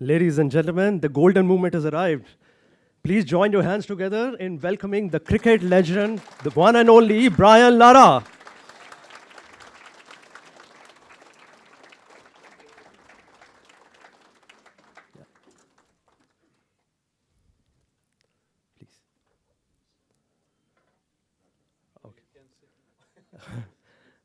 Ladies and gentlemen, the golden moment has arrived. Please join your hands together in welcoming the cricket legend, the one and only Brian Lara. Please. Okay.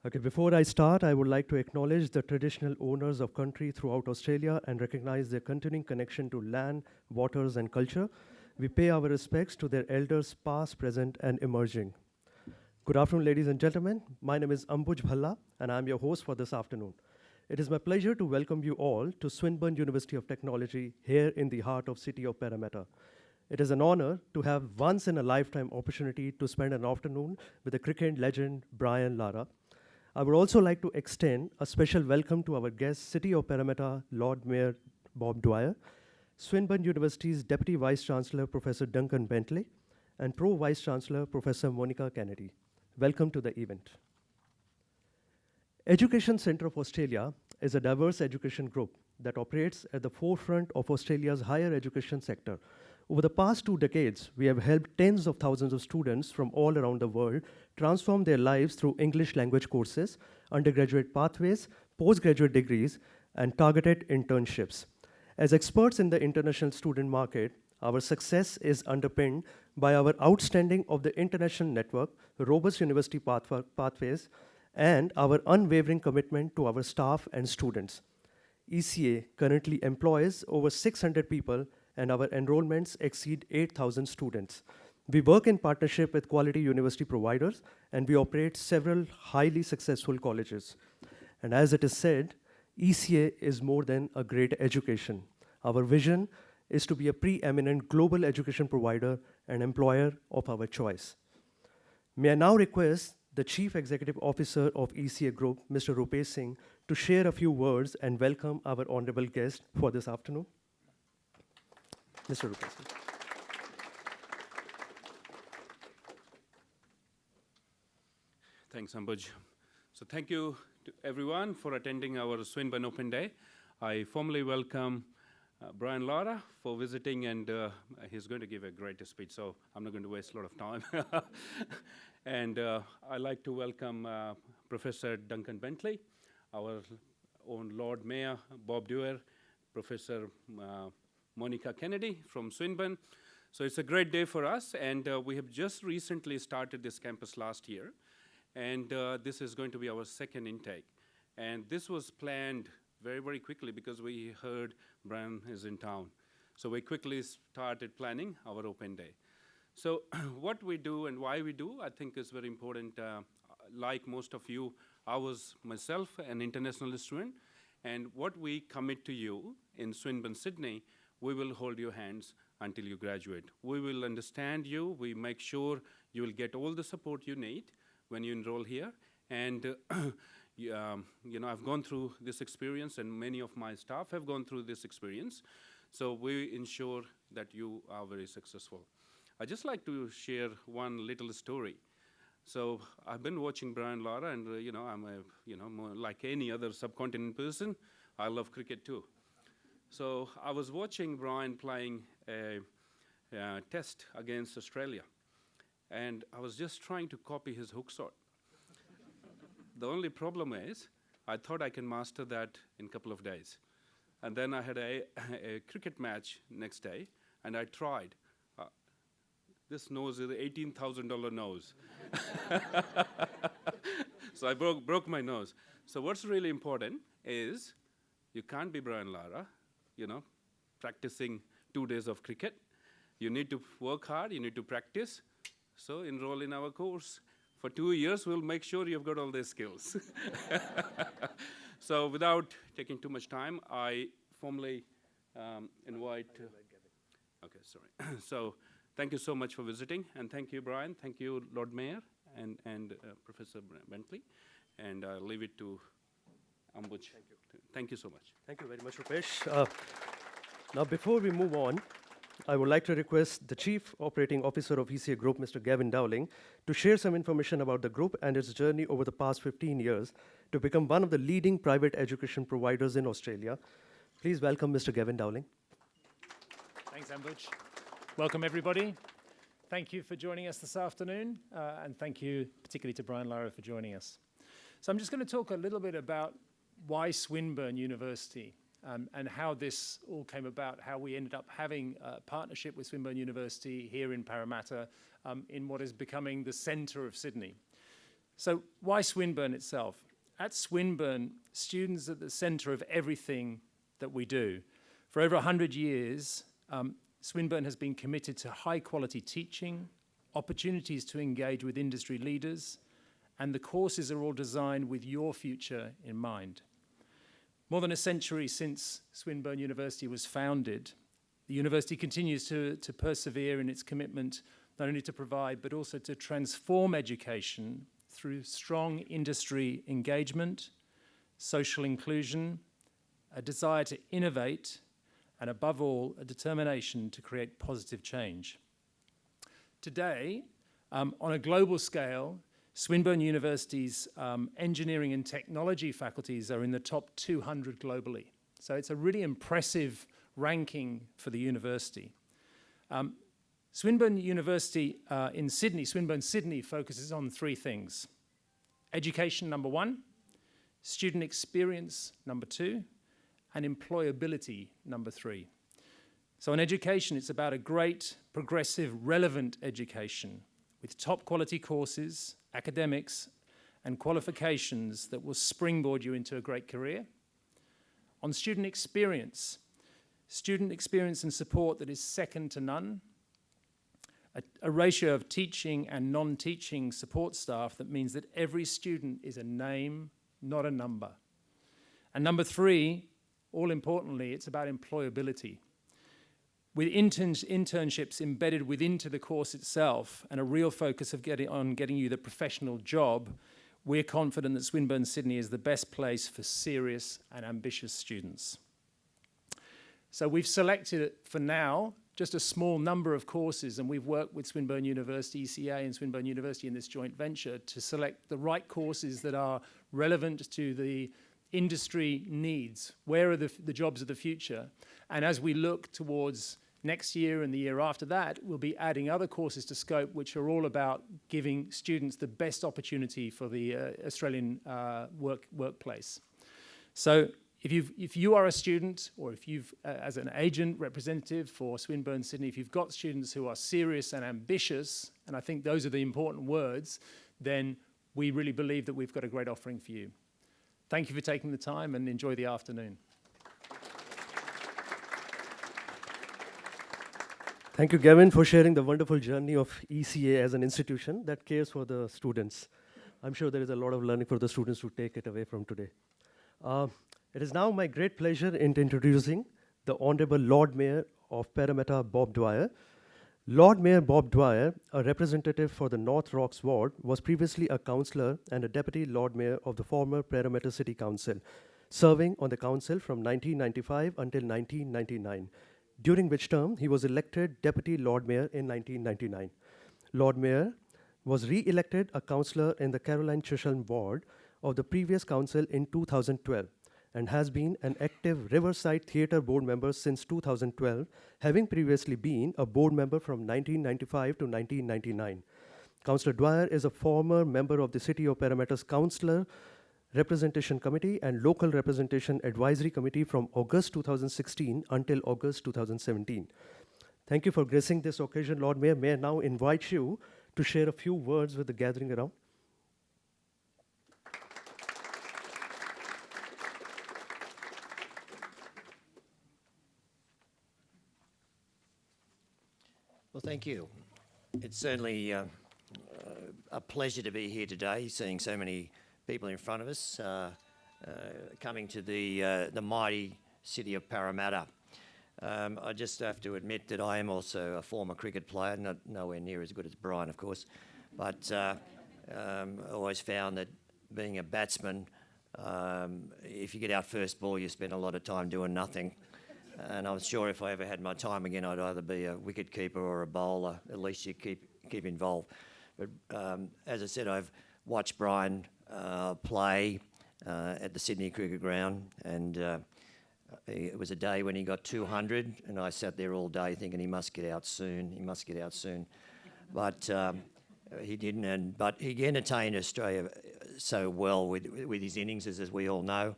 Okay, before I start, I would like to acknowledge the traditional owners of country throughout Australia and recognize their continuing connection to land, waters, and culture. We pay our respects to their elders past, present, and emerging. Good afternoon, ladies and gentlemen. My name is Ambuj Bhalla, and I'm your host for this afternoon. It is my pleasure to welcome you all to Swinburne University of Technology here in the heart of city of Parramata. It is an honor to have once-in-a-lifetime opportunity to spend an afternoon with the cricket legend Brian Lara. I would also like to extend a special welcome to our guest, City of Parramatta Lord Mayor Bob Dwyer, Swinburne University's Deputy Vice-Chancellor Professor Duncan Bentley, and Pro Vice-Chancellor Professor Monica Kennedy. Welcome to the event. Education Centre of Australia is a diverse education group that operates at the forefront of Australia's higher education sector. Over the past 2 decades, we have helped tens of thousands of students from all around the world transform their lives through English language courses, undergraduate pathways, postgraduate degrees, and targeted internships. As experts in the international student market, our success is underpinned by our outstanding of the international network, robust university pathways, and our unwavering commitment to our staff and students. ECA currently employs over 600 people, and our enrollments exceed 8,000 students. We work in partnership with quality university providers, and we operate several highly successful colleges. And as it is said, ECA is more than a great education. Our vision is to be a preeminent global education provider and employer of our choice. May I now request the Chief Executive Officer of ECA Group, Mr. Rupesh Singh, to share a few words and welcome our honorable guest for this afternoon. Mr. Rupesh Singh. Thanks, Ambuj. So thank you to everyone for attending our Swinburne Open Day. I formally welcome Brian Lara for visiting, and he's going to give a great speech, so I'm not going to waste a lot of time. And I'd like to welcome Professor Duncan Bentley, our own Lord Mayor Bob Dwyer, Professor Monica Kennedy from Swinburne. So it's a great day for us, and we have just recently started this campus last year, and this is going to be our second intake. And this was planned very, very quickly because we heard Brian is in town. So we quickly started planning our open day. So what we do and why we do, I think is very important. Like most of you, I was myself an international student, and what we commit to you in Swinburne, Sydney, we will hold your hands until you graduate. We will understand you. We make sure you will get all the support you need when you enroll here. And you know, I've gone through this experience, and many of my staff have gone through this experience. So we ensure that you are very successful. I'd just like to share one little story. So I've been watching Brian Lara, and I'm more like any other subcontinent person. I love cricket too. So I was watching Brian playing a test against Australia, and I was just trying to copy his hook shot. The only problem is, I thought I can master that in a couple of days. And then I had a cricket match next day, and I tried. This nose is an $18,000 nose. So I broke my nose. So what's really important is, you can't be Brian Lara, practicing 2 days of cricket. You need to work hard, you need to practice. So enroll in our course. For 2 years, we'll make sure you've got all these skills. So without taking too much time, I formally invite... Okay, sorry. So thank you so much for visiting, and thank you, Brian. Thank you, Lord Mayor, and Professor Bentley. And I'll leave it to Ambuj. Thank you. Thank you so much. Thank you very much, Rupesh. Now, before we move on, I would like to request the Chief Operating Officer of ECA Group, Mr. Gavin Dowling, to share some information about the group and its journey over the past 15 years to become one of the leading private education providers in Australia. Please welcome Mr. Gavin Dowling. Thanks, Ambuj. Welcome, everybody. Thank you for joining us this afternoon, and thank you particularly to Brian Lara for joining us. So I'm just going to talk a little bit about why Swinburne University and how this all came about, how we ended up having a partnership with Swinburne University here in Parramata in what is becoming the centre of Sydney. So why Swinburne itself? At Swinburne, students are at the centre of everything that we do. For over 100 years, Swinburne has been committed to high-quality teaching, opportunities to engage with industry leaders, and the courses are all designed with your future in mind. More than a century since Swinburne University was founded, the university continues to persevere in its commitment not only to provide but also to transform education through strong industry engagement, social inclusion, a desire to innovate, and above all, a determination to create positive change. Today, on a global scale, Swinburne University's engineering and technology faculties are in the top 200 globally. So it's a really impressive ranking for the university. Swinburne University in Sydney, Swinburne Sydney, focuses on three things. Education, number one, student experience, number two, and employability, number three. So in education, it's about a great, progressive, relevant education with top quality courses, academics, and qualifications that will springboard you into a great career. On student experience and support that is second to none, a ratio of teaching and non-teaching support staff that means that every student is a name, not a number. And number three, all importantly, it's about employability. With internships embedded into the course itself and a real focus of getting you the professional job, we're confident that Swinburne Sydney is the best place for serious and ambitious students. So we've selected, for now, just a small number of courses, and we've worked with Swinburne University, ECA and Swinburne University in this joint venture to select the right courses that are relevant to the industry needs. Where are the jobs of the future? And as we look towards next year and the year after that, we'll be adding other courses to scope which are all about giving students the best opportunity for the Australian workplace. So if you are a student, or if you've, as an agent representative for Swinburne Sydney, if you've got students who are serious and ambitious, and I think those are the important words, then we really believe that we've got a great offering for you. Thank you for taking the time, and enjoy the afternoon. Thank you, Gavin, for sharing the wonderful journey of ECA as an institution that cares for the students. I'm sure there is a lot of learning for the students to take it away from today. It is now my great pleasure in introducing the Honourable Lord Mayor of Parramata, Bob Dwyer. Lord Mayor Bob Dwyer, a representative for the North Rocks ward, was previously a councillor and a deputy Lord Mayor of the former Parramata City Council, serving on the council from 1995 until 1999, during which term he was elected deputy Lord Mayor in 1999. Lord Mayor was re-elected a councillor in the Caroline Chisholm ward of the previous council in 2012 and has been an active Riverside Theatre board member since 2012, having previously been a board member from 1995 to 1999. Councillor Dwyer is a former member of the City of Parramata's Councillor Representation Committee and Local Representation Advisory Committee from August 2016 until August 2017. Thank you for gracing this occasion, Lord Mayor. May I now invite you to share a few words with the gathering around? Well, thank you. It's certainly a pleasure to be here today, seeing so many people in front of us coming to the mighty city of Parramata. I just have to admit that I am also a former cricket player, nowhere near as good as Brian, of course, but I always found that being a batsman, if you get out first ball, you spend a lot of time doing nothing. And I'm sure if I ever had my time again, I'd either be a wicket keeper or a bowler. At least you keep involved. But as I said, I've watched Brian play at the Sydney Cricket Ground, and It was a day when he got 200, and I sat there all day thinking he must get out soon, he must get out soon. But he didn't, but he entertained Australia so well with his innings, as we all know.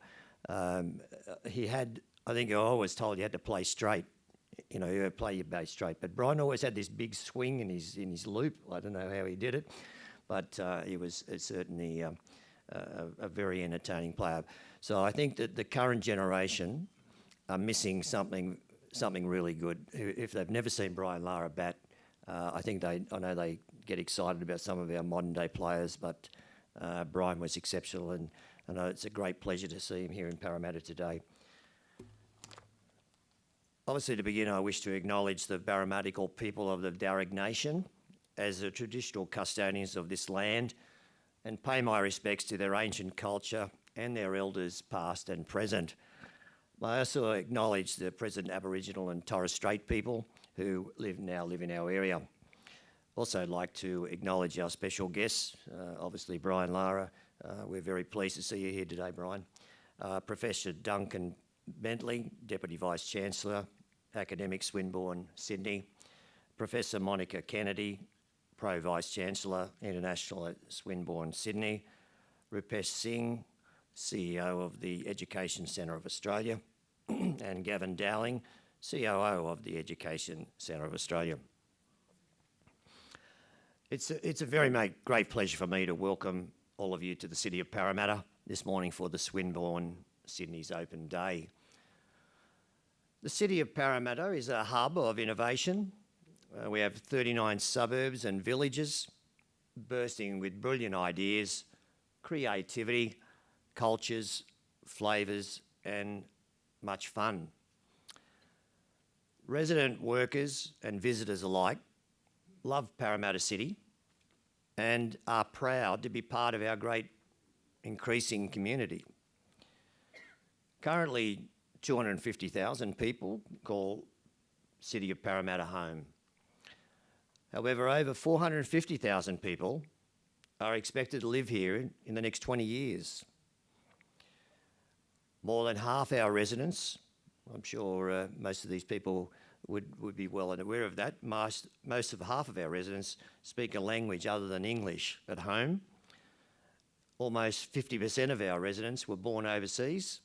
He had, I think I always told you had to play straight. You know, you play your base straight. But Brian always had this big swing in his loop. I don't know how he did it, but he was certainly a very entertaining player. So I think that the current generation are missing something really good. If they've never seen Brian Lara bat, I know they get excited about some of our modern day players, but Brian was exceptional, and I know it's a great pleasure to see him here in Parramatta today. Obviously, to begin, I wish to acknowledge the Parramatical people of the Darug Nation as the traditional custodians of this land, and pay my respects to their ancient culture and their elders past and present. I also acknowledge the present Aboriginal and Torres Strait people who now live in our area. Also, I'd like to acknowledge our special guests, obviously Brian Lara. We're very pleased to see you here today, Brian. Professor Duncan Bentley, Deputy Vice-Chancellor, Academic Swinburne, Sydney. Professor Monica Kennedy, Pro Vice-Chancellor, International at Swinburne, Sydney. Rupesh Singh, CEO of the Education Centre of Australia. And Gavin Dowling, COO of the Education Centre of Australia. It's a very great pleasure for me to welcome all of you to the City of Parramatta this morning for the Swinburne Sydney's Open Day. The City of Parramatta is a hub of innovation. We have 39 suburbs and villages bursting with brilliant ideas, creativity, cultures, flavours and much fun. Resident workers and visitors alike love Parramatta City and are proud to be part of our great increasing community. Currently, 250,000 people call City of Parramatta home. However, over 450,000 people are expected to live here in the next 20 years. More than half our residents, I'm sure most of these people would be well aware of that, half of our residents speak a language other than English at home. Almost 50% of our residents were born overseas,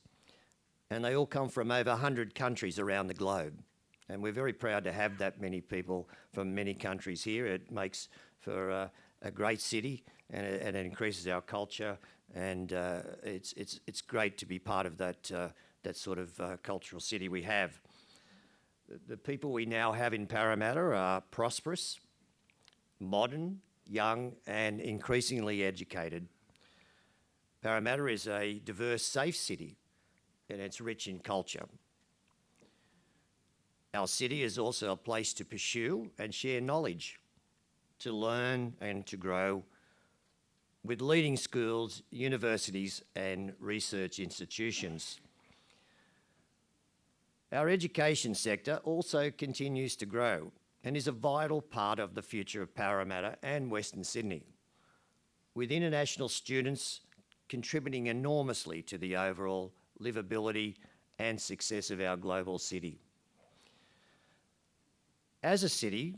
and they all come from over 100 countries around the globe. And we're very proud to have that many people from many countries here. It makes for a great city, and it increases our culture, and it's great to be part of that sort of cultural city we have. The people we now have in Parramatta are prosperous, modern, young, and increasingly educated. Parramatta is a diverse, safe city, and it's rich in culture. Our city is also a place to pursue and share knowledge, to learn and to grow, with leading schools, universities, and research institutions. Our education sector also continues to grow and is a vital part of the future of Parramatta and Western Sydney, with international students contributing enormously to the overall livability and success of our global city. As a city,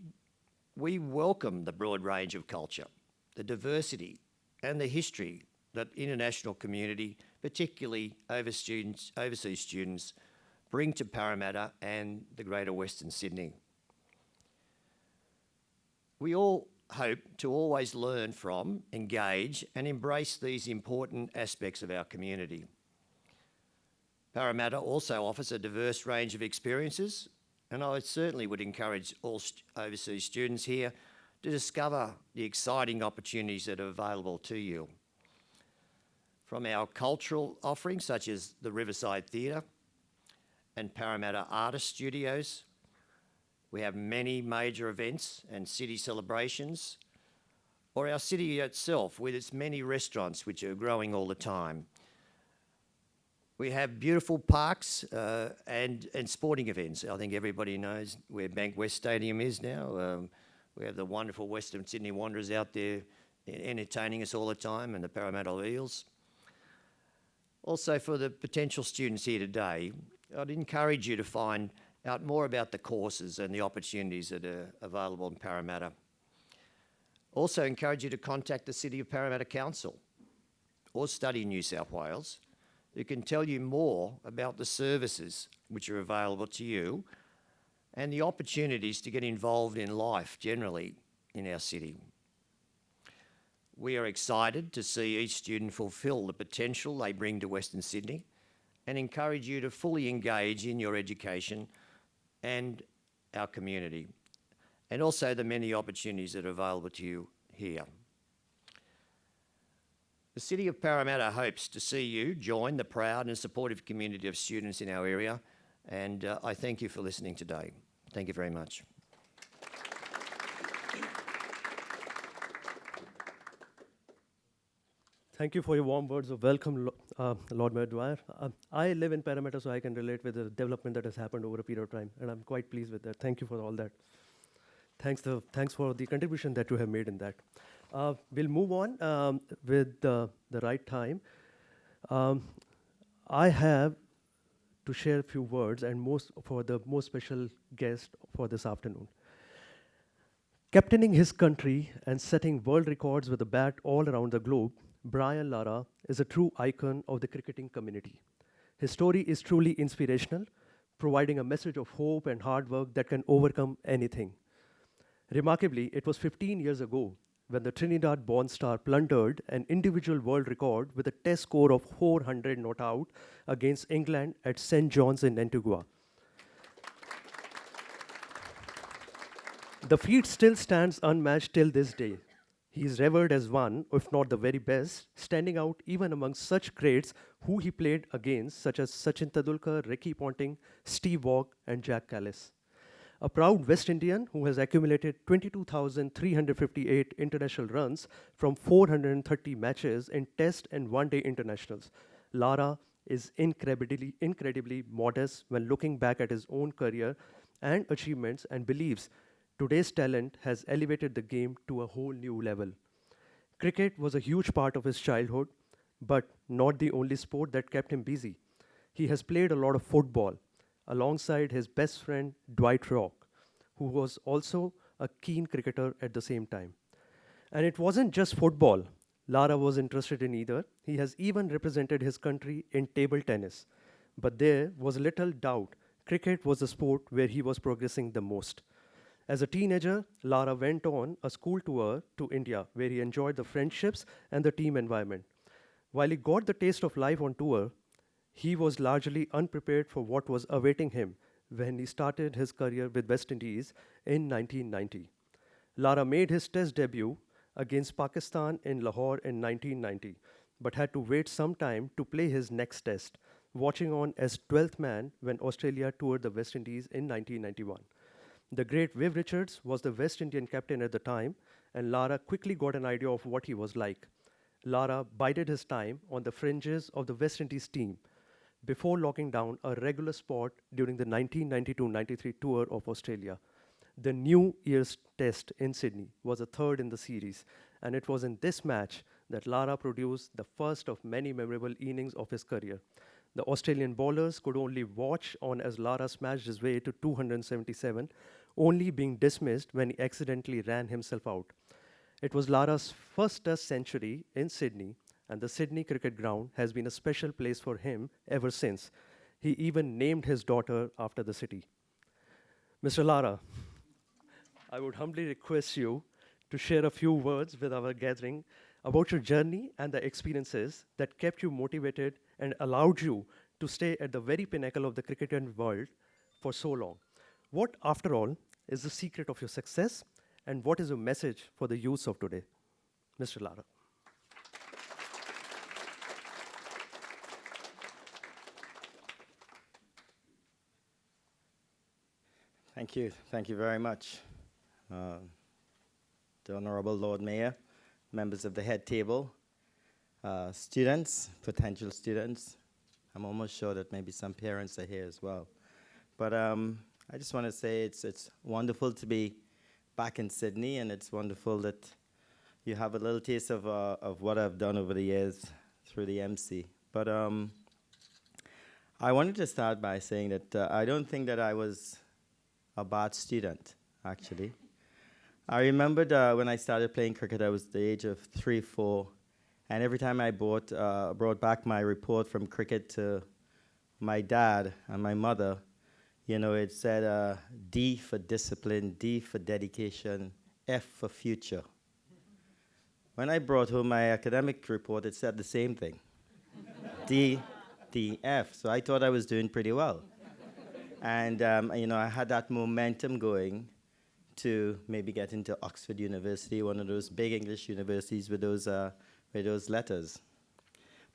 we welcome the broad range of culture, the diversity and the history that international community, particularly overseas students, bring to Parramatta and the Greater Western Sydney. We all hope to always learn from, engage and embrace these important aspects of our community. Parramatta also offers a diverse range of experiences, and I certainly would encourage all overseas students here to discover the exciting opportunities that are available to you. From our cultural offerings such as the Riverside Theatre and Parramatta Artist Studios, we have many major events and city celebrations, or our city itself with its many restaurants which are growing all the time. We have beautiful parks and sporting events. I think everybody knows where Bank West Stadium is now. We have the wonderful Western Sydney Wanderers out there entertaining us all the time, and the Parramatta Eels. Also, for the potential students here today, I'd encourage you to find out more about the courses and the opportunities that are available in Parramata. Also encourage you to contact the City of Parramatta Council or Study New South Wales, who can tell you more about the services which are available to you and the opportunities to get involved in life generally in our city. We are excited to see each student fulfil the potential they bring to Western Sydney and encourage you to fully engage in your education and our community, and also the many opportunities that are available to you here. The City of Parramatta hopes to see you join the proud and supportive community of students in our area, and I thank you for listening today. Thank you very much. Thank you for your warm words of welcome, Lord Mayor Dwyer. I live in Parramatta, so I can relate with the development that has happened over a period of time, and I'm quite pleased with that. Thank you for all that. Thanks for the contribution that you have made in that. We'll move on with the right time. I have to share a few words, and for the most special guest for this afternoon. Captaining his country and setting world records with a bat all around the globe, Brian Lara is a true icon of the cricketing community. His story is truly inspirational, providing a message of hope and hard work that can overcome anything. Remarkably, it was 15 years ago when the Trinidad-born star plundered an individual world record with a test score of 400 not out against England at St. John's in Antigua. The feat still stands unmatched till this day. He is revered as one, if not the very best, standing out even among such greats who he played against, such as Sachin Tendulkar, Ricky Ponting, Steve Waugh, and Jack Callis. A proud West Indian who has accumulated 22,358 international runs from 430 matches in Test and One-Day internationals, Lara is incredibly modest when looking back at his own career and achievements, and believes today's talent has elevated the game to a whole new level. Cricket was a huge part of his childhood, but not the only sport that kept him busy. He has played a lot of football alongside his best friend Dwight Rock, who was also a keen cricketer at the same time. And it wasn't just football Lara was interested in either. He has even represented his country in table tennis. But there was little doubt cricket was the sport where he was progressing the most. As a teenager, Lara went on a school tour to India, where he enjoyed the friendships and the team environment. While he got the taste of life on tour, he was largely unprepared for what was awaiting him when he started his career with West Indies in 1990. Lara made his test debut against Pakistan in Lahore in 1990, but had to wait some time to play his next test, watching on as 12th man when Australia toured the West Indies in 1991. The great Viv Richards was the West Indian captain at the time, and Lara quickly got an idea of what he was like. Lara bided his time on the fringes of the West Indies team before locking down a regular spot during the 1992-93 tour of Australia. The New Year's Test in Sydney was a third in the series, and it was in this match that Lara produced the first of many memorable innings of his career. The Australian bowlers could only watch on as Lara smashed his way to 277, only being dismissed when he accidentally ran himself out. It was Lara's first Test century in Sydney, and the Sydney Cricket Ground has been a special place for him ever since. He even named his daughter after the city. Mr. Lara, I would humbly request you to share a few words with our gathering about your journey and the experiences that kept you motivated and allowed you to stay at the very pinnacle of the cricket world for so long. What, after all, is the secret of your success, and what is your message for the youth of today? Mr. Lara. Thank you. Thank you very much. The Honorable Lord Mayor, members of the head table, students, potential students. I'm almost sure that maybe some parents are here as well. But I just want to say it's wonderful to be back in Sydney, and it's wonderful that you have a little taste of what I've done over the years through the MC. But I wanted to start by saying that I don't think that I was a bad student, actually. I remembered when I started playing cricket, I was the age of 3, 4, and every time I brought back my report from cricket to my dad and my mother, you know, it said D for discipline, D for dedication, F for future. When I brought home my academic report, it said the same thing. D, D, F. So I thought I was doing pretty well. And, you know, I had that momentum going to maybe get into Oxford University, one of those big English universities with those letters.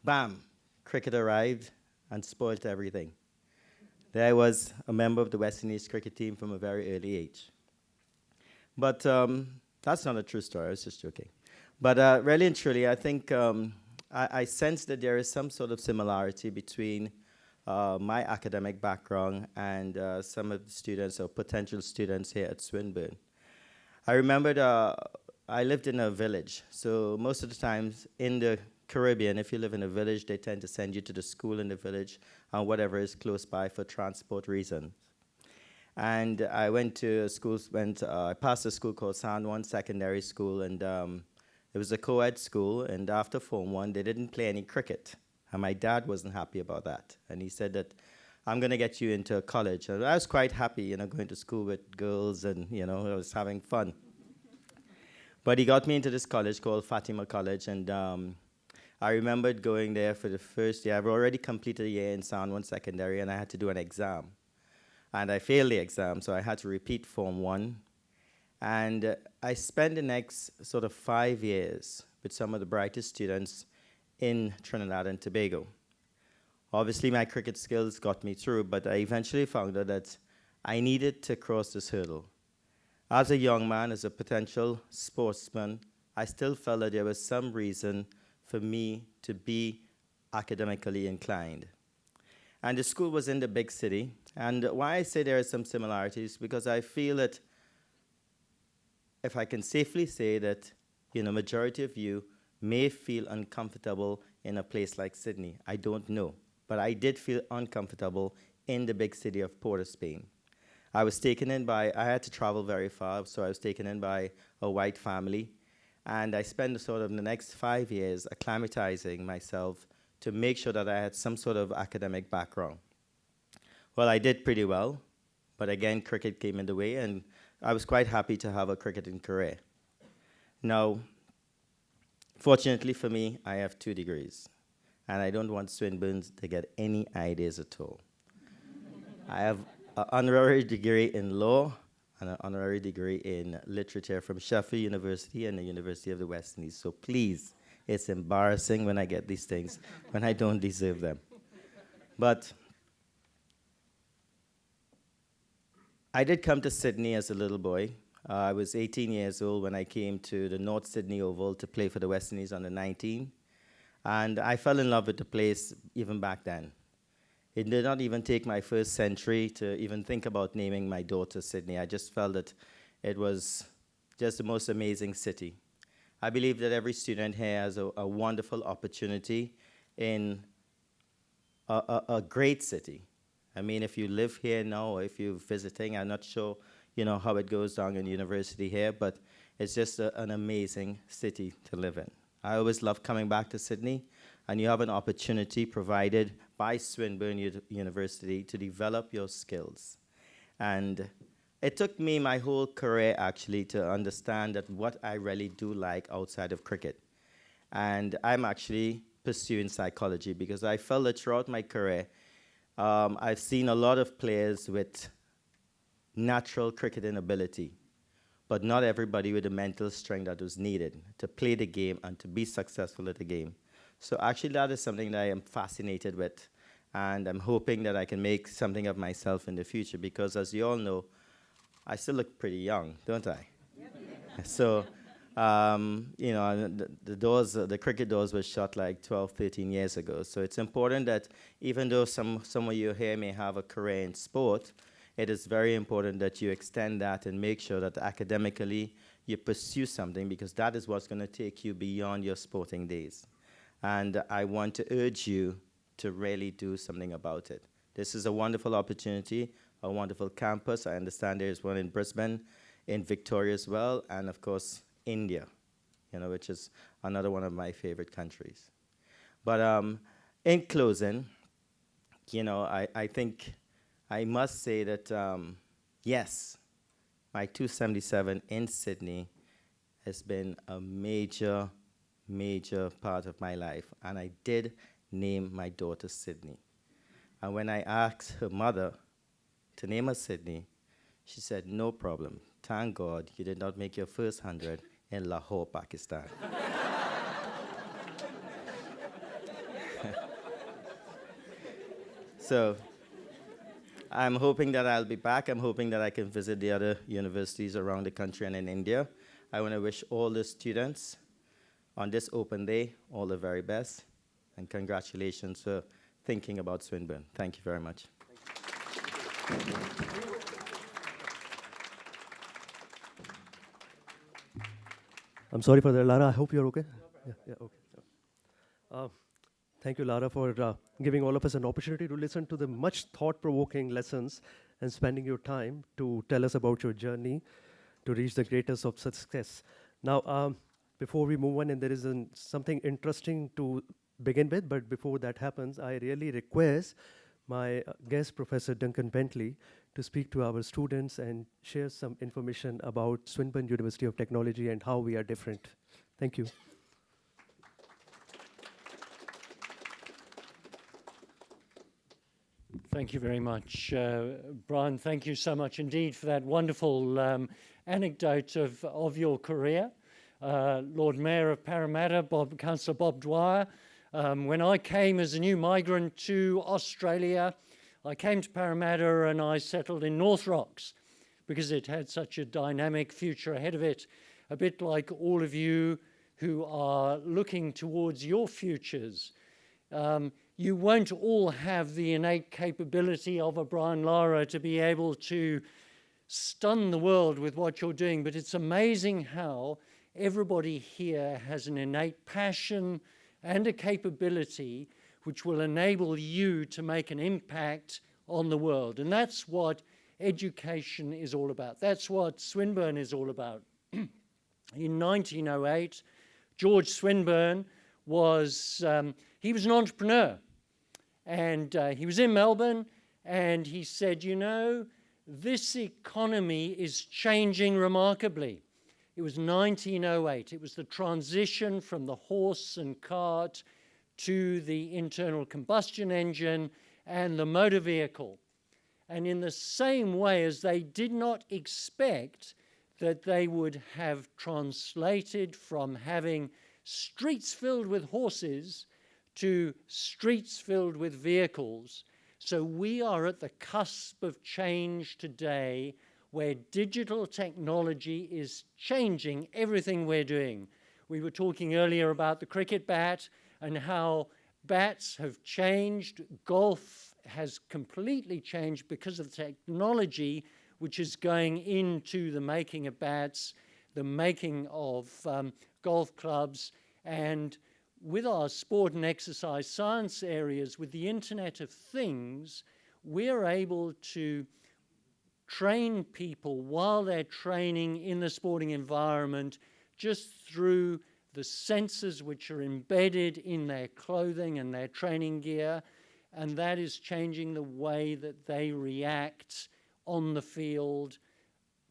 Bam, cricket arrived and spoiled everything. There I was, a member of the West Indies cricket team from a very early age. But that's not a true story, I was just joking. But really and truly, I think I sense that there is some sort of similarity between my academic background and some of the students or potential students here at Swinburne. I remembered I lived in a village, so most of the times in the Caribbean, if you live in a village, they tend to send you to the school in the village and whatever is close by for transport reasons. And I went to a school, I passed a school called San Juan Secondary School, and it was a co-ed school, and after Form 1, they didn't play any cricket. And my dad wasn't happy about that. And he said that, I'm going to get you into college. And I was quite happy, you know, going to school with girls and, you know, I was having fun. But he got me into this college called Fatima College, and I remembered going there for the first year. I've already completed a year in San Juan Secondary, and I had to do an exam. And I failed the exam, so I had to repeat Form 1. And I spent the next sort of 5 years with some of the brightest students in Trinidad and Tobago. Obviously, my cricket skills got me through, but I eventually found out that I needed to cross this hurdle. As a young man, as a potential sportsman, I still felt that there was some reason for me to be academically inclined. And the school was in the big city. And why I say there are some similarities, because I feel that if I can safely say that, you know, majority of you may feel uncomfortable in a place like Sydney. I don't know. But I did feel uncomfortable in the big city of Port of Spain. I was taken in by, I had to travel very far, so I was taken in by a white family. And I spent sort of the next 5 years acclimatizing myself to make sure that I had some sort of academic background. Well, I did pretty well, but again, cricket came in the way, and I was quite happy to have a cricketing career. Now, fortunately for me, I have 2 degrees, and I don't want Swinburne to get any ideas at all. I have an honorary degree in law and an honorary degree in literature from Sheffield University and the University of the West Indies. So please, it's embarrassing when I get these things, when I don't deserve them. But I did come to Sydney as a little boy. I was 18 years old when I came to the North Sydney Oval to play for the West Indies under 19. And I fell in love with the place even back then. It did not even take my first century to even think about naming my daughter Sydney. I just felt that it was just the most amazing city. I believe that every student here has a wonderful opportunity in a great city. I mean, if you live here now, or if you're visiting, I'm not sure, you know, how it goes down in university here, but it's just an amazing city to live in. I always love coming back to Sydney, and you have an opportunity provided by Swinburne University to develop your skills. And it took me my whole career, actually, to understand that what I really do like outside of cricket. And I'm actually pursuing psychology because I felt that throughout my career, I've seen a lot of players with natural cricketing ability, but not everybody with the mental strength that was needed to play the game and to be successful at the game. So actually that is something that I am fascinated with, and I'm hoping that I can make something of myself in the future because, as you all know, I still look pretty young, don't I? Yep. So, you know, the cricket doors were shut like 12, 13 years ago. So it's important that even though some of you here may have a career in sport, it is very important that you extend that and make sure that academically you pursue something, because that is what's going to take you beyond your sporting days. And I want to urge you to really do something about it. This is a wonderful opportunity, a wonderful campus. I understand there's one in Brisbane, in Victoria as well, and of course, India, which is another one of my favorite countries. But in closing, I think I must say that, yes, my 277 in Sydney has been a major, major part of my life. And I did name my daughter Sydney. And when I asked her mother to name her Sydney, she said, no problem. Thank God you did not make your first 100 in Lahore, Pakistan. So I'm hoping that I'll be back. I'm hoping that I can visit the other universities around the country and in India. I want to wish all the students on this open day all the very best. And congratulations for thinking about Swinburne. Thank you very much. I'm sorry for that, Lara. I hope you're okay. Yeah, okay. Thank you, Lara, for giving all of us an opportunity to listen to the much thought-provoking lessons and spending your time to tell us about your journey to reach the greatest of success. Now, before we move on, and there is something interesting to begin with, but before that happens, I really request my guest, Professor Duncan Bentley, to speak to our students and share some information about Swinburne University of Technology and how we are different. Thank you. Thank you very much, Brian. Thank you so much indeed for that wonderful anecdote of your career. Lord Mayor of Parramata, Councillor Bob Dwyer. When I came as a new migrant to Australia, I came to Parramata and I settled in North Rocks because it had such a dynamic future ahead of it, a bit like all of you who are looking towards your futures. You won't all have the innate capability of a Brian Lara to be able to stun the world with what you're doing, but it's amazing how everybody here has an innate passion and a capability which will enable you to make an impact on the world. And that's what education is all about. That's what Swinburne is all about. In 1908, George Swinburne was, he was an entrepreneur. And he was in Melbourne, and he said, this economy is changing remarkably. It was 1908. It was the transition from the horse and cart to the internal combustion engine and the motor vehicle. And in the same way as they did not expect that they would have translated from having streets filled with horses to streets filled with vehicles. So we are at the cusp of change today where digital technology is changing everything we're doing. We were talking earlier about the cricket bat and how bats have changed. Golf has completely changed because of the technology which is going into the making of bats, the making of golf clubs, and with our sport and exercise science areas, with the Internet of Things, we're able to train people while they're training in the sporting environment just through the sensors which are embedded in their clothing and their training gear, and that is changing the way that they react on the field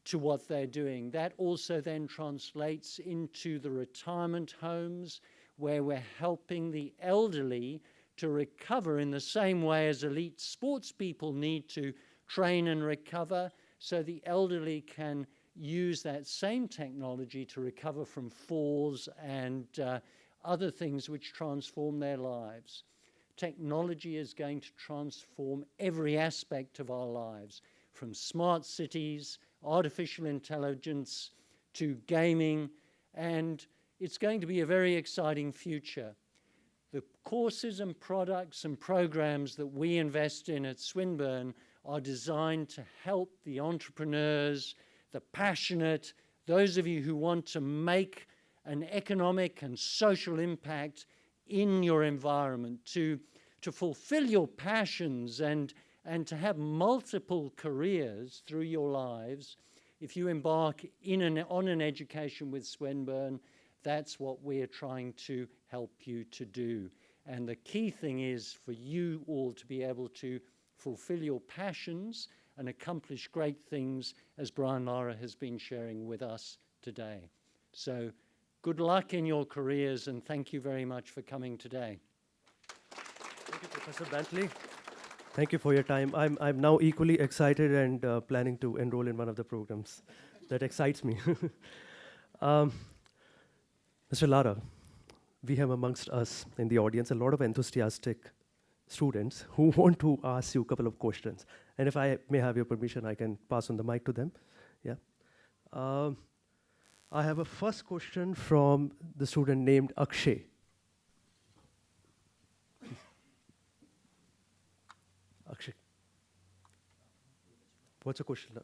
to what they're doing. That also then translates into the retirement homes, where we're helping the elderly to recover in the same way as elite sports people need to train and recover, so the elderly can use that same technology to recover from falls and other things which transform their lives. Technology is going to transform every aspect of our lives, from smart cities, artificial intelligence, to gaming, and it's going to be a very exciting future. The courses and products and programs that we invest in at Swinburne are designed to help the entrepreneurs, the passionate, those of you who want to make an economic and social impact in your environment, to to fulfill your passions and to have multiple careers through your lives, if you embark on an education with Swinburne, that's what we're trying to help you to do. And the key thing is for you all to be able to fulfill your passions and accomplish great things, as Brian Lara has been sharing with us today. So good luck in your careers, and thank you very much for coming today. Thank you, Professor Bentley. Thank you for your time. I'm now equally excited and planning to enroll in one of the programs. That excites me. Mr. Lara, we have amongst us in the audience a lot of enthusiastic students who want to ask you a couple of questions. And if I may have your permission, I can pass on the mic to them. Yeah. I have a first question from the student named Akshay. Akshay, what's your question?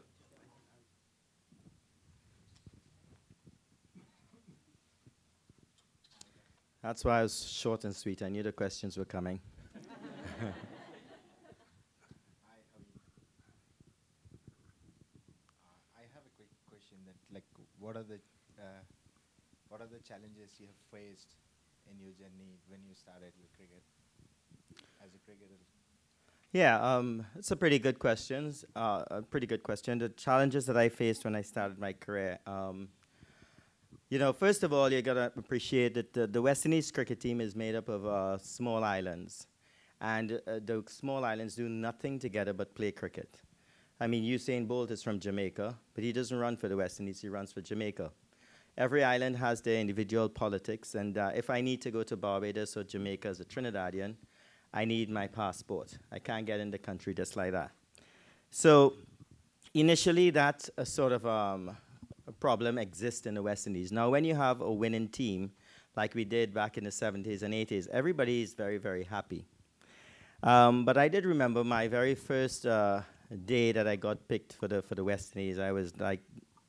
That's why I was short and sweet. I knew the questions were coming. I have a quick question that, like, what are the challenges you have faced in your journey when you started your cricket as a cricketer? Yeah, it's a pretty good question. The challenges that I faced when I started my career. You know, first of all, you gotta appreciate that the West Indies cricket team is made up of small islands, and the small islands do nothing together but play cricket. I mean, Usain Bolt is from Jamaica, but he doesn't run for the West Indies, he runs for Jamaica. Every island has their individual politics, and if I need to go to Barbados or Jamaica as a Trinidadian, I need my passport. I can't get in the country just like that. So initially, that sort of a problem exists in the West Indies. Now, when you have a winning team, like we did back in the 70s and 80s, everybody is very, very happy. But I did remember my very first day that I got picked for the West Indies. I was like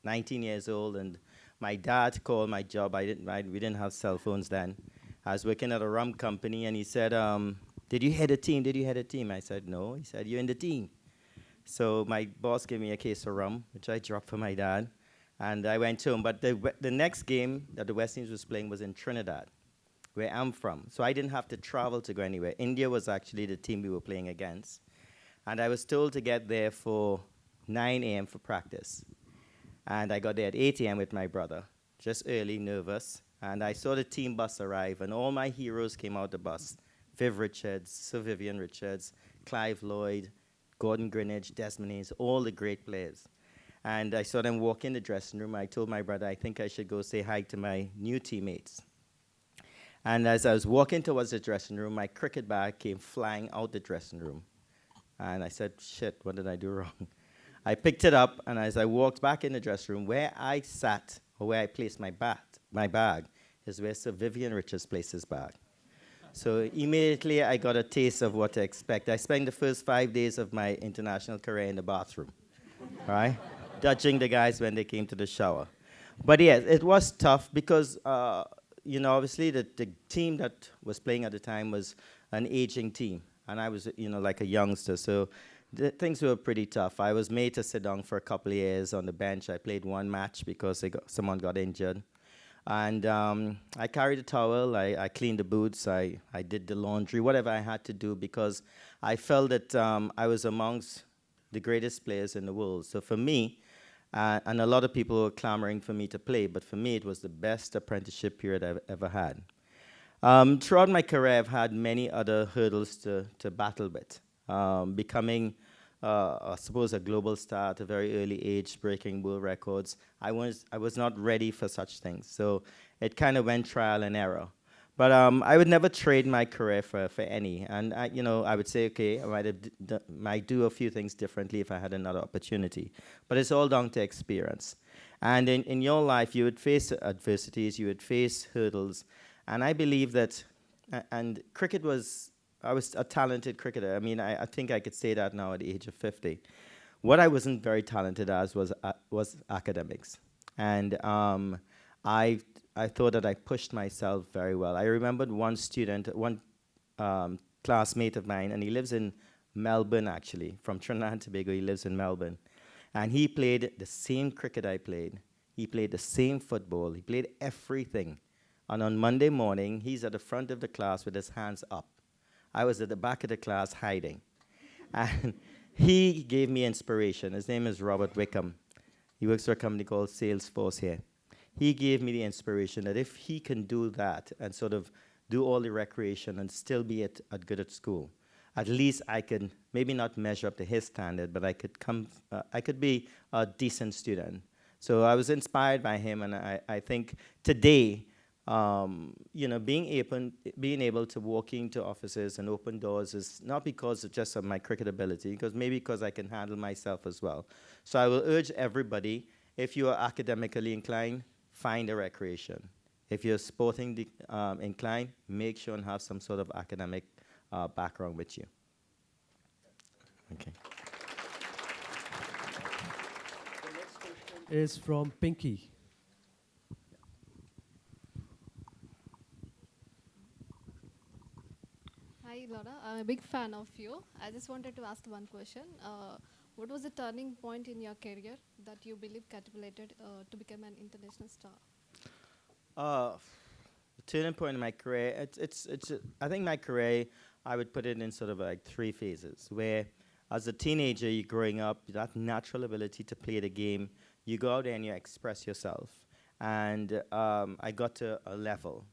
19 years old, and my dad called my job. We didn't have cell phones then. I was working at a rum company, and he said, did you head a team? Did you head a team? I said, no. He said, you're in the team. So my boss gave me a case of rum, which I dropped for my dad, and I went home. But the next game that the West Indies was playing was in Trinidad, where I'm from. So I didn't have to travel to go anywhere. India was actually the team we were playing against. And I was told to get there for 9 a.m. for practice. And I got there at 8 a.m. with my brother, just early, nervous. And I saw the team bus arrive, and all my heroes came out the bus. Viv Richards, Sir Vivian Richards, Clive Lloyd, Gordon Greenidge, Desmond Hayes, all the great players. And I saw them walk in the dressing room. I told my brother, I think I should go say hi to my new teammates. And as I was walking towards the dressing room, my cricket bag came flying out the dressing room. And I said, shit, what did I do wrong? I picked it up, and as I walked back in the dressing room, where I sat, or where I placed my bag, is where Sir Vivian Richards placed his bag. So immediately I got a taste of what to expect. I spent the first 5 days of my international career in the bathroom, right? Dodging the guys when they came to the shower. But yes, it was tough because, you know, obviously the team that was playing at the time was an aging team. And I was, you know, like a youngster. So things were pretty tough. I was made to sit down for a couple of years on the bench. I played one match because someone got injured. And I carried a towel, I cleaned the boots, I did the laundry, whatever I had to do, because I felt that I was amongst the greatest players in the world. So for me, and a lot of people were clamoring for me to play, but for me it was the best apprenticeship period I've ever had. Throughout my career, I've had many other hurdles to battle with. Becoming, I suppose, a global star at a very early age, breaking world records. I was not ready for such things. So it kind of went trial and error. But I would never trade my career for any. And you know, I would say, okay, I might do a few things differently if I had another opportunity. But it's all down to experience. And in your life, you would face adversities, you would face hurdles. And I believe that, and cricket was, I was a talented cricketer. I mean, I think I could say that now at the age of 50. What I wasn't very talented as was academics. And I thought that I pushed myself very well. I remembered one classmate of mine, and he lives in Melbourne, actually. From Trinidad and Tobago, he lives in Melbourne. And he played the same cricket I played. He played the same football. He played everything. And on Monday morning, he's at the front of the class with his hands up. I was at the back of the class hiding. And he gave me inspiration. His name is Robert Wickham. He works for a company called Salesforce here. He gave me the inspiration that if he can do that and sort of do all the recreation and still be at good at school, at least I could maybe not measure up to his standard, but I could be a decent student. So I was inspired by him, and I think today, being able to walk into offices and open doors is not because of just of my cricket ability, because I can handle myself as well. So I will urge everybody, if you are academically inclined, find a recreation. If you're sporting inclined, make sure and have some sort of academic background with you. Okay. Is from Pinky. Hi, Lara. I'm a big fan of you. I just wanted to ask one question. What was the turning point in your career that you believe catapulted to become an international star? The turning point in my career, I think my career, I would put it in sort of like 3 phases, where as a teenager, you're growing up, that natural ability to play the game, you go out there and you express yourself. And I got to a level.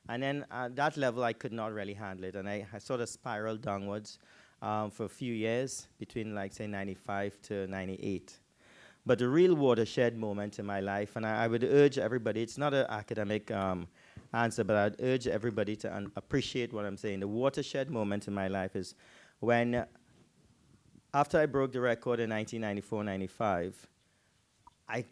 And then at that level, I could not really handle it. And I sort of spiraled downwards for a few years, between like, say, 95 to 98. But the real watershed moment in my life, and I would urge everybody, it's not an academic answer, but I'd urge everybody to appreciate what I'm saying. The watershed moment in my life is when, after I broke the record in 1994-95, I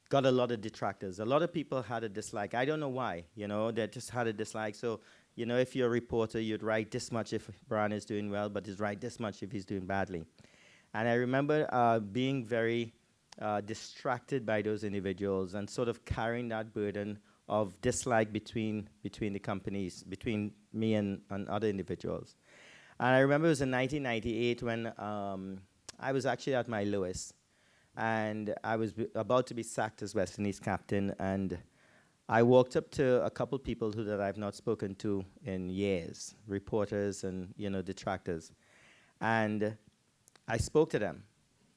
got a lot of detractors. A lot of people had a dislike. I don't know why, they just had a dislike. So, if you're a reporter, you'd write this much if Brian is doing well, but you'd write this much if he's doing badly. And I remember being very distracted by those individuals and sort of carrying that burden of dislike between the companies, between me and other individuals. And I remember it was in 1998 when I was actually at my lowest. And I was about to be sacked as West Indies captain, and I walked up to a couple people that I've not spoken to in years, reporters and detractors, and I spoke to them.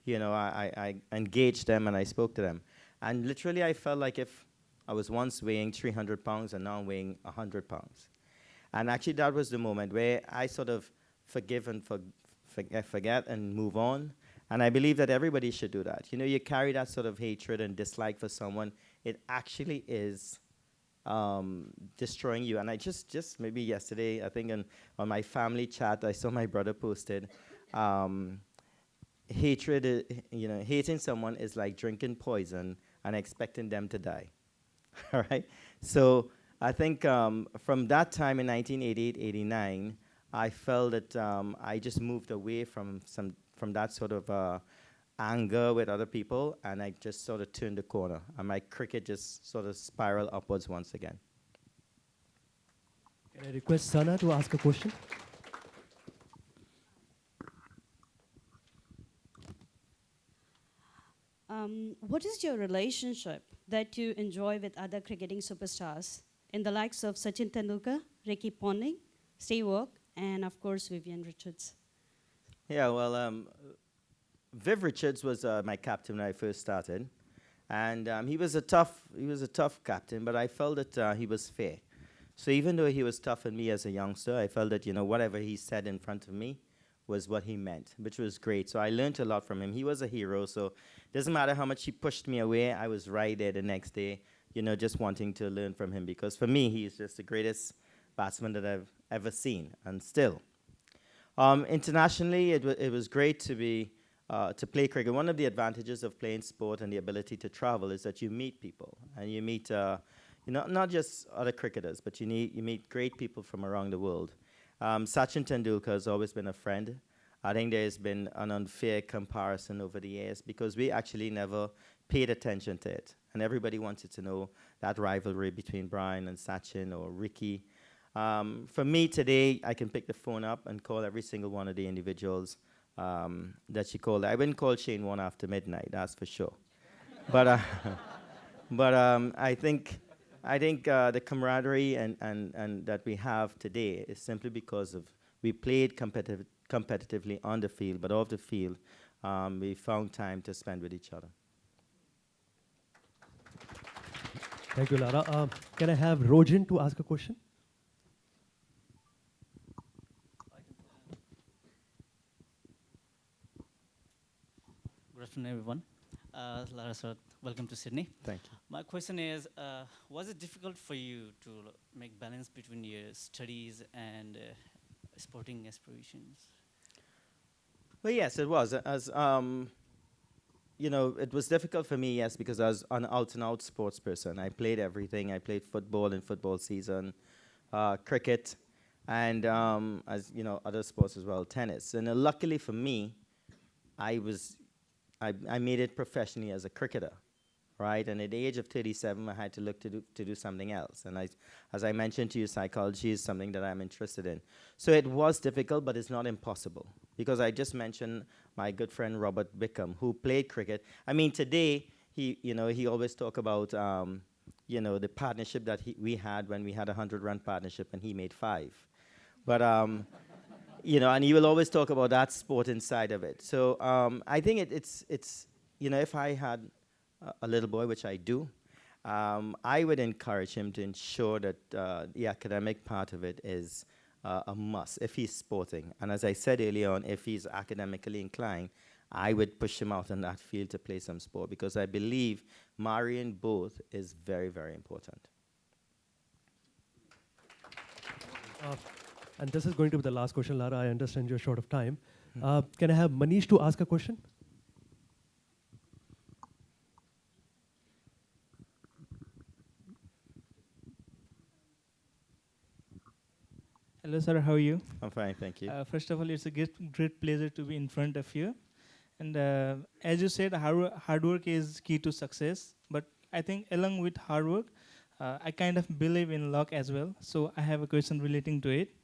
I engaged them and I spoke to them, and literally I felt like if I was once weighing 300 pounds and now I'm weighing 100 pounds, and actually that was the moment where I sort of forgive and forget and move on. And I believe that everybody should do that. You carry that sort of hatred and dislike for someone, it actually is destroying you. And I just maybe yesterday, I think on my family chat, I saw my brother posted, hatred, hating someone is like drinking poison and expecting them to die. All right? So I think from that time in 1988-89, I felt that I just moved away from that sort of anger with other people, and I just sort of turned the corner, and my cricket just sort of spiraled upwards once again. Can I request Sana to ask a question? What is your relationship that you enjoy with other cricketing superstars in the likes of Sachin Tendulkar, Ricky Ponting, Steve Waugh, and of course Vivian Richards? Yeah, well, Viv Richards was my captain when I first started, and he was a tough captain, but I felt that he was fair. So even though he was tough on me as a youngster, I felt that whatever he said in front of me was what he meant, which was great. So I learned a lot from him. He was a hero, so it doesn't matter how much he pushed me away, I was right there the next day, just wanting to learn from him, because for me, he's just the greatest batsman that I've ever seen, and still. Internationally, it was great to play cricket. One of the advantages of playing sport and the ability to travel is that you meet people, and you meet not just other cricketers, but you meet great people from around the world. Sachin Tendulkar has always been a friend. I think there's been an unfair comparison over the years because we actually never paid attention to it, and everybody wanted to know that rivalry between Brian and Sachin or Ricky. For me today, I can pick the phone up and call every single one of the individuals that she called. I wouldn't call Shane one after midnight, that's for sure. But I think the camaraderie and that we have today is simply because of we played competitively on the field, but off the field, we found time to spend with each other. Thank you, Lara. Can I have Rojan to ask a question? Good afternoon, everyone. Lara, sir, welcome to Sydney. Thank you. My question is, was it difficult for you to make balance between your studies and sporting aspirations? Well, yes, it was. As you know, it was difficult for me, yes, because I was an out-and-out sports person. I played everything. I played football in football season, cricket, and as you know, other sports as well, tennis. And luckily for me, I made it professionally as a cricketer, right? And at the age of 37, I had to look to do something else. And as I mentioned to you, psychology is something that I'm interested in. So it was difficult, but it's not impossible. Because I just mentioned my good friend Robert Bickham, who played cricket. I mean, today, he always talk about, the partnership that we had when we had a 100-run partnership, and he made 5. But, and he will always talk about that sport inside of it. So I think it's if I had a little boy, which I do, I would encourage him to ensure that the academic part of it is a must if he's sporting. And as I said earlier on, if he's academically inclined, I would push him out on that field to play some sport, because I believe marrying both is very, very important. And this is going to be the last question, Lara. I understand you're short of time. Can I have Manish to ask a question? Hello, sir. How are you? I'm fine, thank you. First of all, it's a great pleasure to be in front of you. And as you said, hard work is key to success. But I think along with hard work, I kind of believe in luck as well. So I have a question relating to it.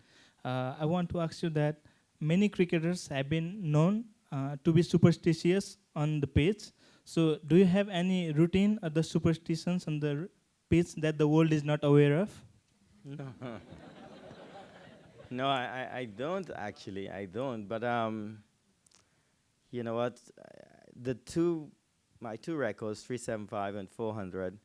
I want to ask you that many cricketers have been known to be superstitious on the pitch. So do you have any routine or the superstitions on the pitch that the world is not aware of? No. No, I don't actually. I don't. But you know what? My two records, 375 and 400.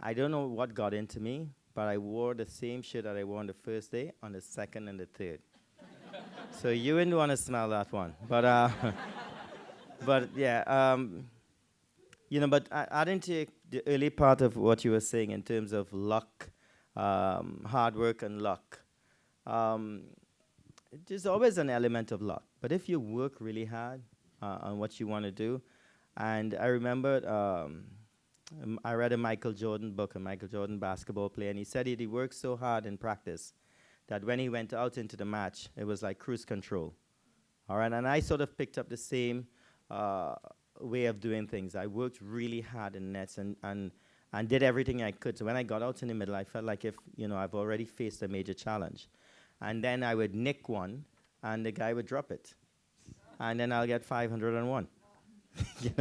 I don't know what got into me, but I wore the same shirt that I wore on the first day, on the second and the third. So you wouldn't want to smell that one. But but yeah, but adding to the early part of what you were saying in terms of luck, hard work and luck. There's always an element of luck, but if you work really hard on what you want to do, and I remember I read a Michael Jordan book, a Michael Jordan basketball player, and he said he worked so hard in practice that when he went out into the match, it was like cruise control. All right, and I sort of picked up the same way of doing things. I worked really hard in nets and did everything I could. So when I got out in the middle, I felt like if, I've already faced a major challenge. And then I would nick one, and the guy would drop it. And then I'll get 501.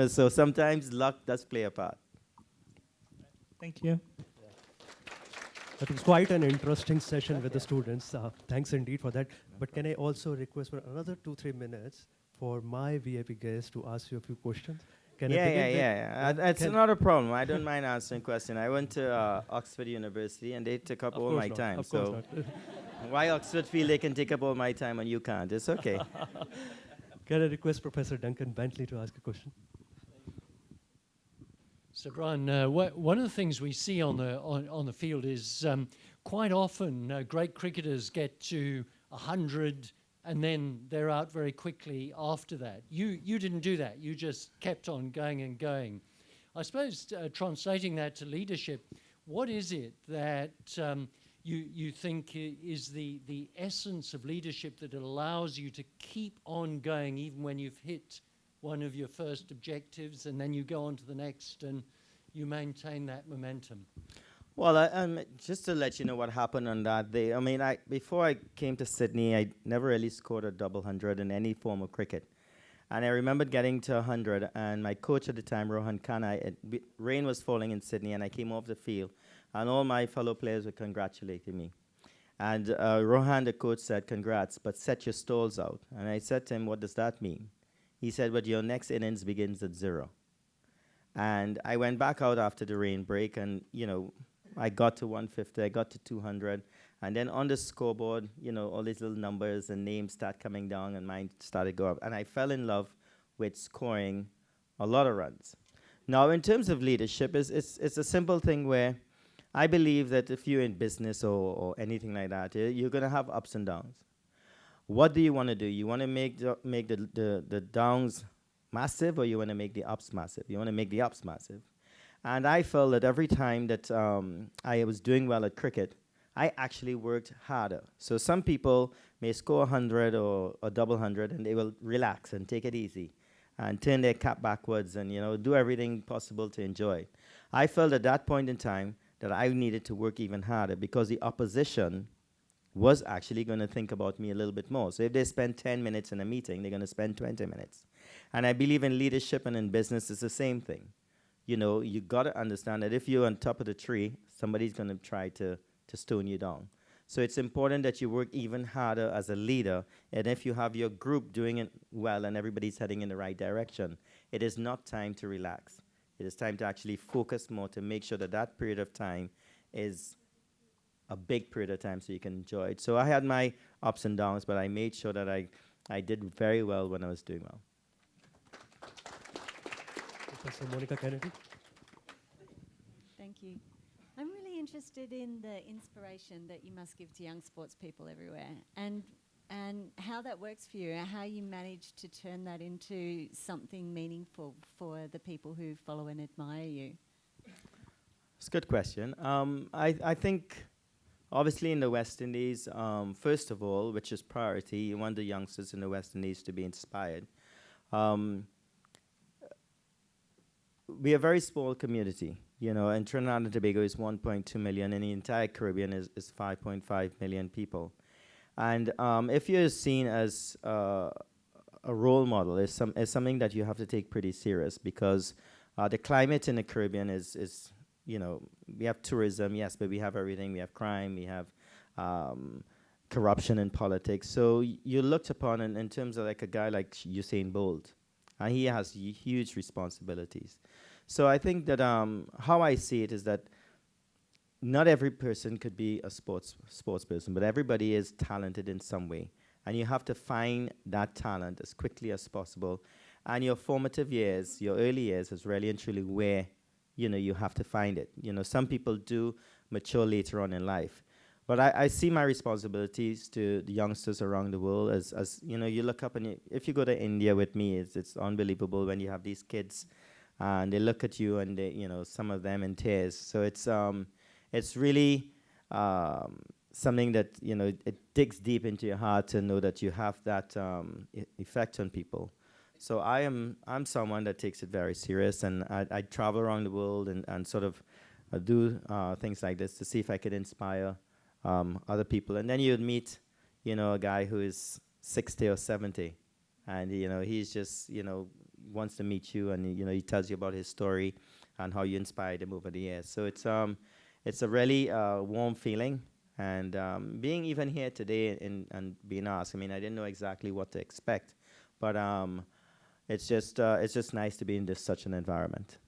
So sometimes luck does play a part. Thank you. That was quite an interesting session with the students. Thanks indeed for that. But can I also request for another 2-3 minutes for my VIP guests to ask you a few questions? Can I begin with- That's not a problem. I don't mind answering questions. I went to Oxford University, and they took up all my time. Of course not. Why Oxford feel they can take up all my time and you can't? It's okay. Can I request Professor Duncan Bentley to ask a question? So, Brian, one of the things we see on the field is quite often great cricketers get to 100 and then they're out very quickly after that. You didn't do that. You just kept on going and going. I suppose translating that to leadership, what is it that you think is the essence of leadership that allows you to keep on going even when you've hit one of your first objectives and then you go on to the next and you maintain that momentum? Well, just to let you know what happened on that day. I mean, before I came to Sydney, I never really scored a double hundred in any form of cricket. And I remembered getting to 100, and my coach at the time, Rohan Khanna, rain was falling in Sydney, and I came off the field, and all my fellow players were congratulating me. And Rohan, the coach, said, "Congrats, but set your stalls out." And I said to him, "What does that mean?" He said, "But your next innings begins at 0." And I went back out after the rain break, and, I got to 150, I got to 200, and then on the scoreboard, all these little numbers and names start coming down, and mine started go up. And I fell in love with scoring a lot of runs. Now, in terms of leadership, it's a simple thing where I believe that if you're in business or anything like that, you're going to have ups and downs. What do you want to do? You want to make the downs massive, or you want to make the ups massive? You want to make the ups massive. And I felt that every time that I was doing well at cricket, I actually worked harder. So some people may score 100 or a double hundred, and they will relax and take it easy and turn their cap backwards and, do everything possible to enjoy. I felt at that point in time that I needed to work even harder, because the opposition was actually going to think about me a little bit more. So if they spend 10 minutes in a meeting, they're going to spend 20 minutes. And I believe in leadership and in business, it's the same thing. You got to understand that if you're on top of the tree, somebody's going to try to stone you down. So it's important that you work even harder as a leader. And if you have your group doing it well and everybody's heading in the right direction, it is not time to relax. It is time to actually focus more to make sure that that period of time is a big period of time so you can enjoy it. So I had my ups and downs, but I made sure that I did very well when I was doing well. Professor Monica Kennedy. Thank you. I'm really interested in the inspiration that you must give to young sports people everywhere, and how that works for you, and how you manage to turn that into something meaningful for the people who follow and admire you. It's a good question. I think, obviously, in the West Indies, first of all, which is priority, you want the youngsters in the West Indies to be inspired. We are a very small community, and Trinidad and Tobago is 1.2 million, and the entire Caribbean is 5.5 million people. And if you're seen as a role model, it's something that you have to take pretty serious, because the climate in the Caribbean is we have tourism, yes, but we have everything. We have crime, we have corruption in politics. So you're looked upon in terms of like a guy like Usain Bolt. And he has huge responsibilities. So I think that how I see it is that not every person could be a sports person, but everybody is talented in some way. And you have to find that talent as quickly as possible. And your formative years, your early years, is really and truly where you have to find it. Some people do mature later on in life. But I see my responsibilities to the youngsters around the world as you look up, and if you go to India with me, it's unbelievable when you have these kids and they look at you and they, some of them in tears. So it's really something that, it digs deep into your heart to know that you have that effect on people. So I'm someone that takes it very serious, and I travel around the world and sort of do things like this to see if I could inspire other people. And then you'd meet, a guy who is 60 or 70, and, he's just, wants to meet you, and, he tells you about his story and how you inspired him over the years. So it's a really warm feeling. And being even here today and being asked, I mean, I didn't know exactly what to expect, but it's just nice to be in such an environment.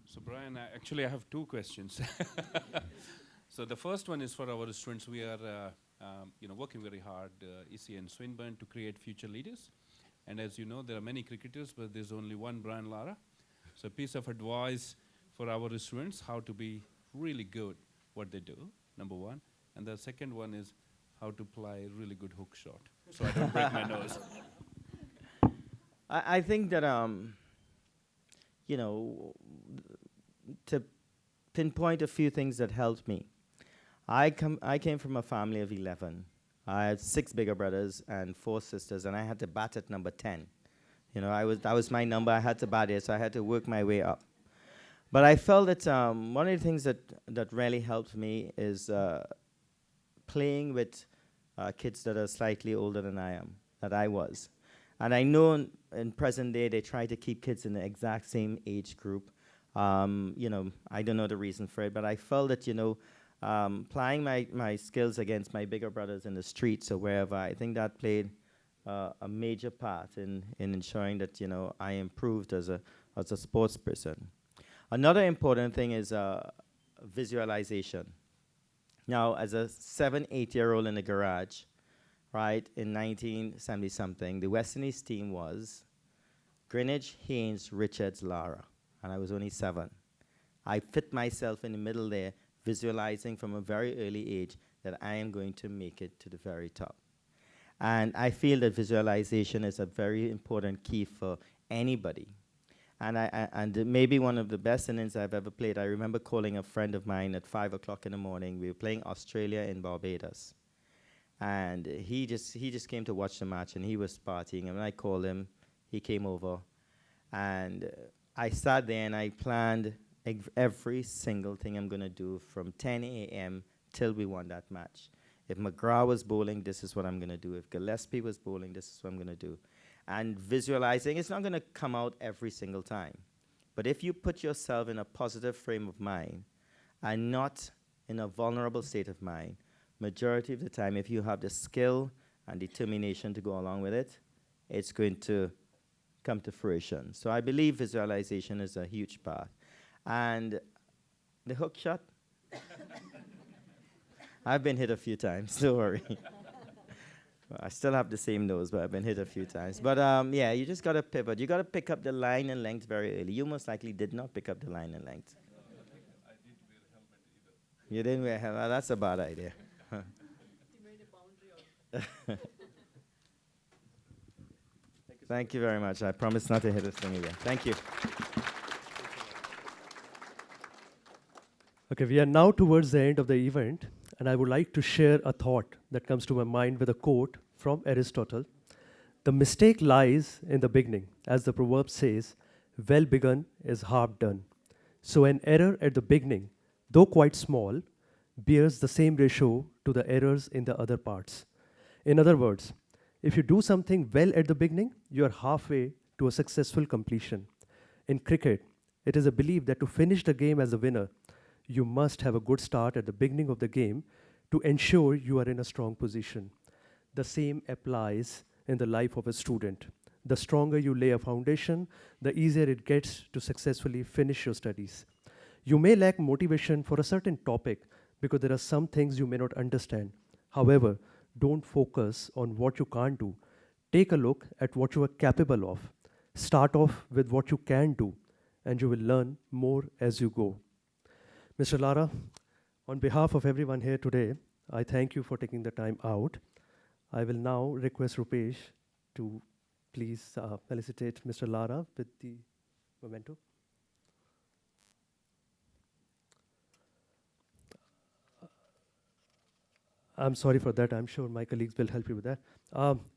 So Brian, actually I have two questions. So the first one is for our students. We are working very hard, AEC and Swinburne, to create future leaders. And as you know, there are many cricketers, but there's only one Brian Lara. So a piece of advice for our students, how to be really good what they do, number one. And the second one is how to play a really good hook shot, so I don't break my nose. I think that, to pinpoint a few things that helped me. I came from a family of 11. I had 6 bigger brothers and 4 sisters, and I had to bat at number 10. You know, that was my number. I had to bat it, so I had to work my way up. But I felt that one of the things that really helped me is playing with kids that are slightly older than I was. And I know in present day they try to keep kids in the exact same age group. You know, I don't know the reason for it, but I felt that, you know, applying my skills against my bigger brothers in the streets or wherever, I think that played a major part in ensuring that, you know, I improved as a sports person. Another important thing is visualization. Now, as a 7, 8-year-old in the garage, right, in 1970-something, the West Indies team was Greenwich, Haynes, Richards, Lara, and I was only 7. I fit myself in the middle there, visualizing from a very early age that I am going to make it to the very top. And I feel that visualization is a very important key for anybody. And maybe one of the best innings I've ever played, I remember calling a friend of mine at 5 o'clock in the morning. We were playing Australia in Barbados. And he just came to watch the match, and he was partying. And when I called him, he came over. And I sat there, and I planned every single thing I'm going to do from 10 a.m. till we won that match. If McGrath was bowling, this is what I'm going to do. If Gillespie was bowling, this is what I'm going to do. And visualizing, it's not going to come out every single time. But if you put yourself in a positive frame of mind and not in a vulnerable state of mind, majority of the time, if you have the skill and determination to go along with it, it's going to come to fruition. So I believe visualization is a huge part. And the hook shot, I've been hit a few times, don't worry. Well, I still have the same nose, but I've been hit a few times. But yeah, you just got to pivot. You got to pick up the line and length very early. You most likely did not pick up the line and length. I didn't wear a helmet either. You didn't wear a helmet? That's a bad idea. Thank you very much. I promise not to hit this thing again. Thank you. Okay, we are now towards the end of the event, and I would like to share a thought that comes to my mind with a quote from Aristotle. The mistake lies in the beginning, as the proverb says, well begun is half done. So an error at the beginning, though quite small, bears the same ratio to the errors in the other parts. In other words, if you do something well at the beginning, you are halfway to a successful completion. In cricket, it is a belief that to finish the game as a winner, you must have a good start at the beginning of the game to ensure you are in a strong position. The same applies in the life of a student. The stronger you lay a foundation, the easier it gets to successfully finish your studies. You may lack motivation for a certain topic because there are some things you may not understand. However, don't focus on what you can't do. Take a look at what you are capable of. Start off with what you can do, and you will learn more as you go. Mr. Lara, on behalf of everyone here today, I thank you for taking the time out. I will now request Rupesh to please felicitate Mr. Lara with the memento. I'm sorry for that. I'm sure my colleagues will help you with that.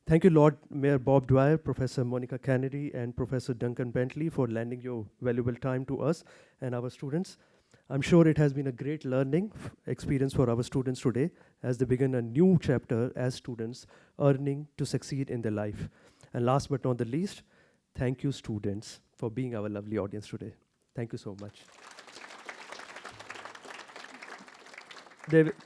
Thank you, Lord Mayor Bob Dwyer, Professor Monica Kennedy, and Professor Duncan Bentley for lending your valuable time to us and our students. I'm sure it has been a great learning experience for our students today as they begin a new chapter as students earning to succeed in their life. And last but not the least, thank you, students, for being our lovely audience today. Thank you so much.